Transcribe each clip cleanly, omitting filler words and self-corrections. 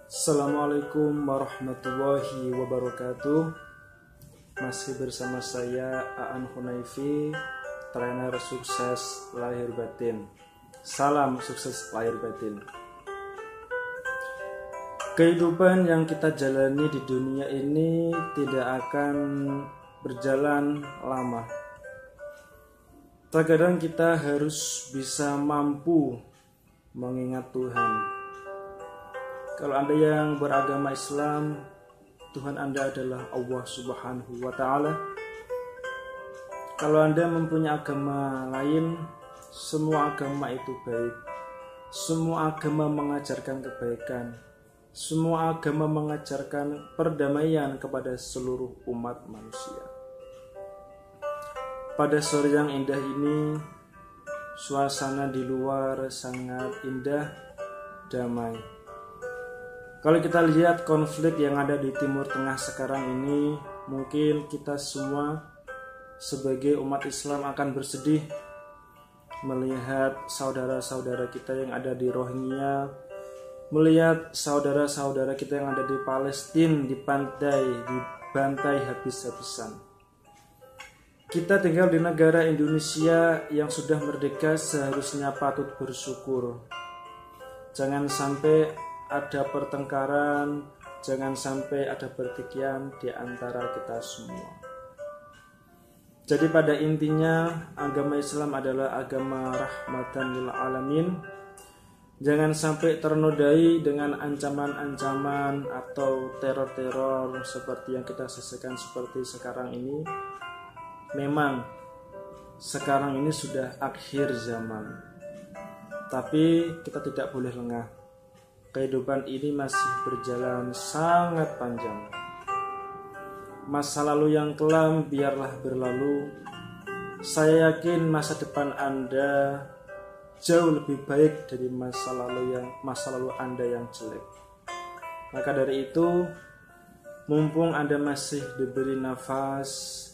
Assalamualaikum warahmatullahi wabarakatuh. Masih bersama saya Aan Hunaifi, trainer sukses lahir batin. Salam sukses lahir batin. Kehidupan yang kita jalani di dunia ini tidak akan berjalan lama. Terkadang kita harus bisa mampu mengingat Tuhan. Kalau Anda yang beragama Islam, Tuhan Anda adalah Allah Subhanahu wa Ta'ala. Kalau Anda mempunyai agama lain, semua agama itu baik. Semua agama mengajarkan kebaikan. Semua agama mengajarkan perdamaian kepada seluruh umat manusia. Pada sore yang indah ini, suasana di luar sangat indah, damai. Kalau kita lihat konflik yang ada di Timur Tengah sekarang ini, mungkin kita semua sebagai umat Islam akan bersedih melihat saudara-saudara kita yang ada di Rohingya, melihat saudara-saudara kita yang ada di Palestina dibantai habis-habisan. Kita tinggal di negara Indonesia yang sudah merdeka, seharusnya patut bersyukur. Jangan sampai ada pertengkaran, jangan sampai ada pertikaian di antara kita semua. Jadi pada intinya agama Islam adalah agama rahmatan lil alamin. Jangan sampai ternodai dengan ancaman-ancaman atau teror-teror seperti yang kita saksikan seperti sekarang ini. Memang sekarang ini sudah akhir zaman, tapi kita tidak boleh lengah. Kehidupan ini masih berjalan sangat panjang. Masa lalu yang kelam biarlah berlalu. Saya yakin masa depan Anda jauh lebih baik dari masa lalu Anda yang jelek. Maka dari itu, mumpung Anda masih diberi nafas,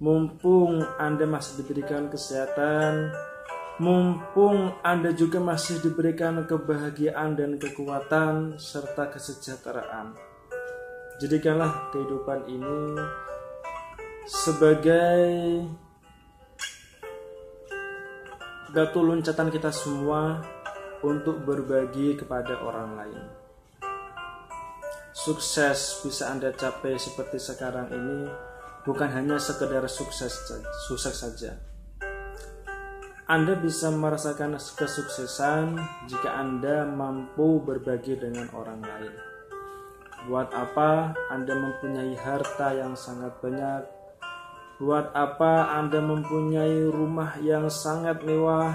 mumpung Anda masih diberikan kesehatan, mumpung Anda juga masih diberikan kebahagiaan dan kekuatan serta kesejahteraan, jadikanlah kehidupan ini sebagai batu loncatan kita semua untuk berbagi kepada orang lain. Sukses bisa Anda capai seperti sekarang ini bukan hanya sekedar sukses saja. Anda bisa merasakan kesuksesan jika Anda mampu berbagi dengan orang lain. Buat apa Anda mempunyai harta yang sangat banyak? Buat apa Anda mempunyai rumah yang sangat mewah?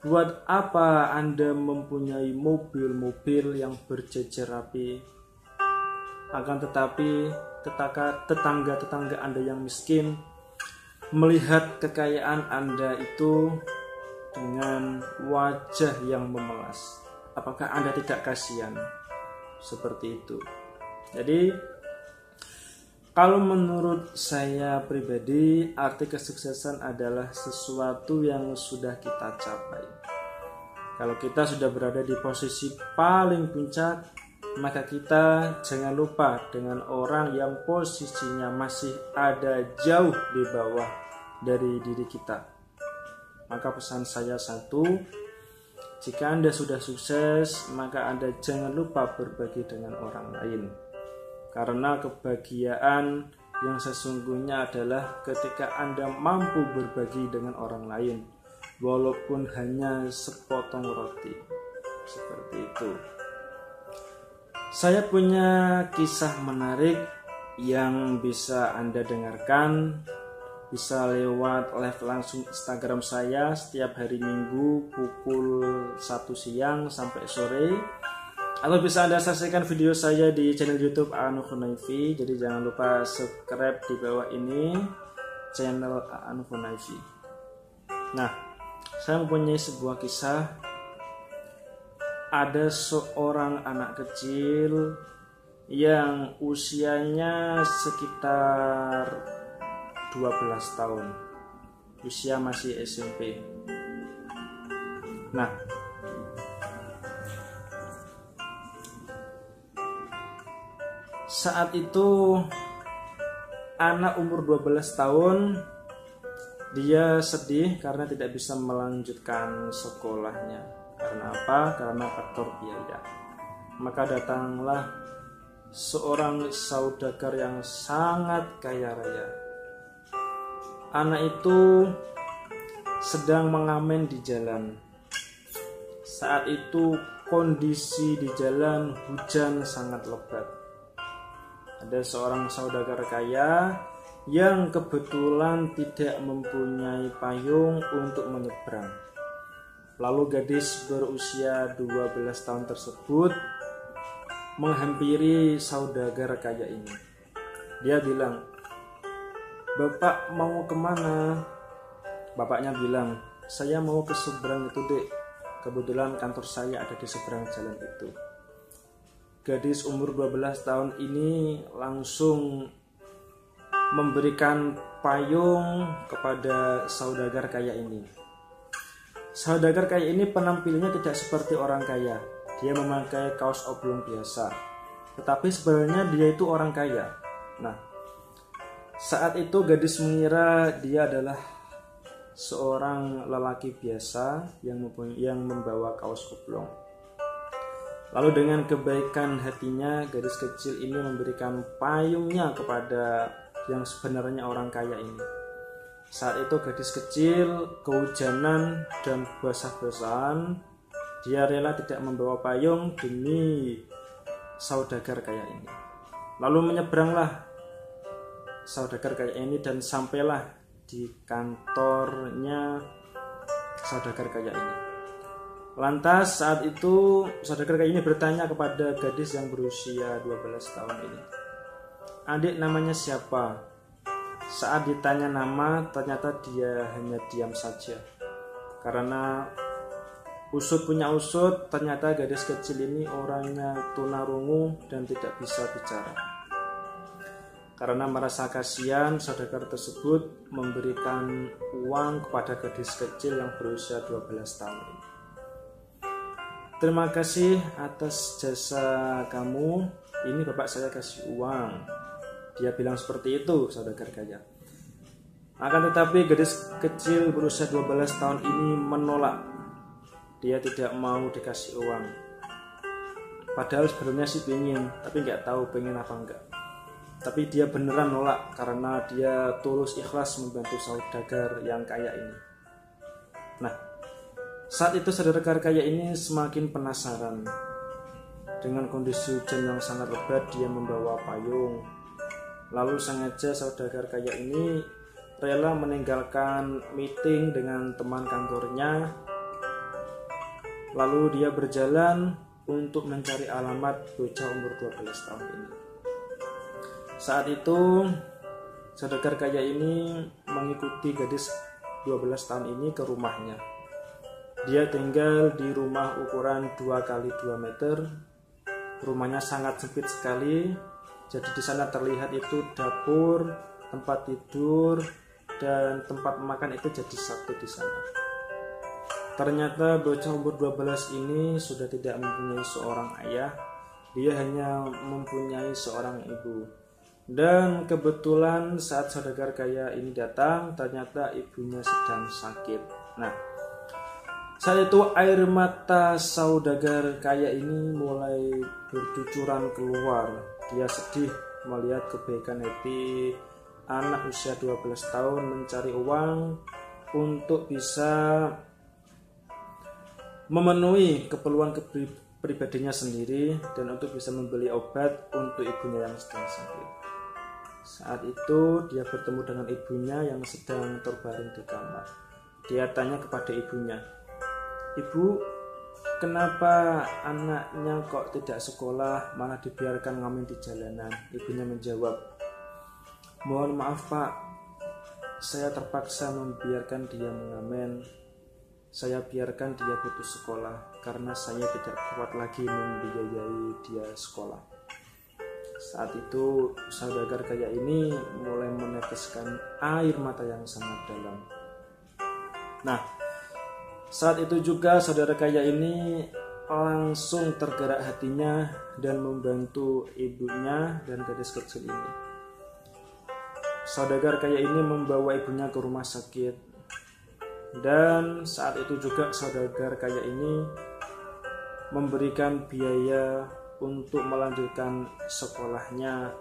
Buat apa Anda mempunyai mobil-mobil yang berjejer rapi? Akan tetapi tetangga-tetangga Anda yang miskin melihat kekayaan Anda itu dengan wajah yang memelas. Apakah Anda tidak kasihan? Seperti itu. Jadi, kalau menurut saya pribadi, arti kesuksesan adalah sesuatu yang sudah kita capai. Kalau kita sudah berada di posisi paling puncak, maka kita jangan lupa dengan orang yang posisinya masih ada jauh di bawah dari diri kita. Maka pesan saya satu, jika Anda sudah sukses, maka Anda jangan lupa berbagi dengan orang lain. Karena kebahagiaan yang sesungguhnya adalah ketika Anda mampu berbagi dengan orang lain, walaupun hanya sepotong roti. Seperti itu. Saya punya kisah menarik yang bisa Anda dengarkan, bisa lewat live langsung Instagram saya setiap hari Minggu pukul 1 siang sampai sore, atau bisa Anda saksikan video saya di channel YouTube Aan Hunaifi. Jadi jangan lupa subscribe di bawah ini channel Aan Hunaifi. Nah, saya mempunyai sebuah kisah. Ada seorang anak kecil yang usianya sekitar 12 tahun. Usia masih SMP. Nah, Saat itu anak umur 12 tahun, dia sedih karena tidak bisa melanjutkan sekolahnya. Karena apa? Karena faktor biaya. Maka datanglah seorang saudagar yang sangat kaya raya. Anak itu sedang mengamen di jalan. Saat itu kondisi di jalan hujan sangat lebat. Ada seorang saudagar kaya yang kebetulan tidak mempunyai payung untuk menyeberang. Lalu gadis berusia 12 tahun tersebut menghampiri saudagar kaya ini. Dia bilang, "Bapak mau kemana?" Bapaknya bilang, "Saya mau ke seberang itu, Dek. Kebetulan kantor saya ada di seberang jalan itu." Gadis umur 12 tahun ini langsung memberikan payung kepada saudagar kaya ini. Saudagar kaya ini penampilannya tidak seperti orang kaya. Dia memakai kaos oblong biasa. Tetapi sebenarnya dia itu orang kaya. Nah, saat itu gadis mengira dia adalah seorang lelaki biasa yang membawa kaos oblong. Lalu dengan kebaikan hatinya, gadis kecil ini memberikan payungnya kepada yang sebenarnya orang kaya ini. Saat itu gadis kecil kehujanan dan basah-basahan. Dia rela tidak membawa payung demi saudagar kaya ini. Lalu menyeberanglah saudagar kaya ini dan sampailah di kantornya saudagar kaya ini. Lantas saat itu saudagar kaya ini bertanya kepada gadis yang berusia 12 tahun ini, "Adik, namanya siapa?" Saat ditanya nama, ternyata dia hanya diam saja. Karena usut punya usut, ternyata gadis kecil ini orangnya tunarungu dan tidak bisa bicara. Karena merasa kasihan, saudagar tersebut memberikan uang kepada gadis kecil yang berusia 12 tahun ini. "Terima kasih atas jasa kamu, ini bapak saya kasih uang." Dia bilang seperti itu, saudagar kaya. Akan tetapi gadis kecil berusia 12 tahun ini menolak. Dia tidak mau dikasih uang. Padahal sebenarnya sih pengen, tapi nggak tahu pengen apa enggak. Tapi dia beneran nolak karena dia tulus ikhlas membantu saudagar yang kaya ini. Nah, saat itu saudagar kaya ini semakin penasaran. Dengan kondisi hujan yang sangat lebat, dia membawa payung. Lalu sengaja saudagar kaya ini rela meninggalkan meeting dengan teman kantornya. Lalu dia berjalan untuk mencari alamat bocah umur 12 tahun ini. Saat itu saudagar kaya ini mengikuti gadis 12 tahun ini ke rumahnya. Dia tinggal di rumah ukuran 2x2 meter. Rumahnya sangat sempit sekali. Jadi di sana terlihat itu dapur, tempat tidur, dan tempat makan itu jadi satu di sana. Ternyata bocah umur 12 ini sudah tidak mempunyai seorang ayah. Dia hanya mempunyai seorang ibu. Dan kebetulan saat saudagar kaya ini datang, ternyata ibunya sedang sakit. Nah, saat itu air mata saudagar kaya ini mulai bercucuran keluar. Dia sedih melihat kebaikan hati anak usia 12 tahun mencari uang untuk bisa memenuhi keperluan pribadinya sendiri dan untuk bisa membeli obat untuk ibunya yang sedang sakit. Saat itu dia bertemu dengan ibunya yang sedang terbaring di kamar. Dia tanya kepada ibunya, "Ibu, kenapa anaknya kok tidak sekolah, malah dibiarkan ngamen di jalanan?" Ibunya menjawab, "Mohon maaf Pak, saya terpaksa membiarkan dia mengamen. Saya biarkan dia putus sekolah karena saya tidak kuat lagi membiayai dia sekolah." Saat itu saudagar kaya ini mulai meneteskan air mata yang sangat dalam. Nah, saat itu juga saudara kaya ini langsung tergerak hatinya dan membantu ibunya dan gadis kecil ini. Saudagar kaya ini membawa ibunya ke rumah sakit, dan saat itu juga saudagar kaya ini memberikan biaya untuk melanjutkan sekolahnya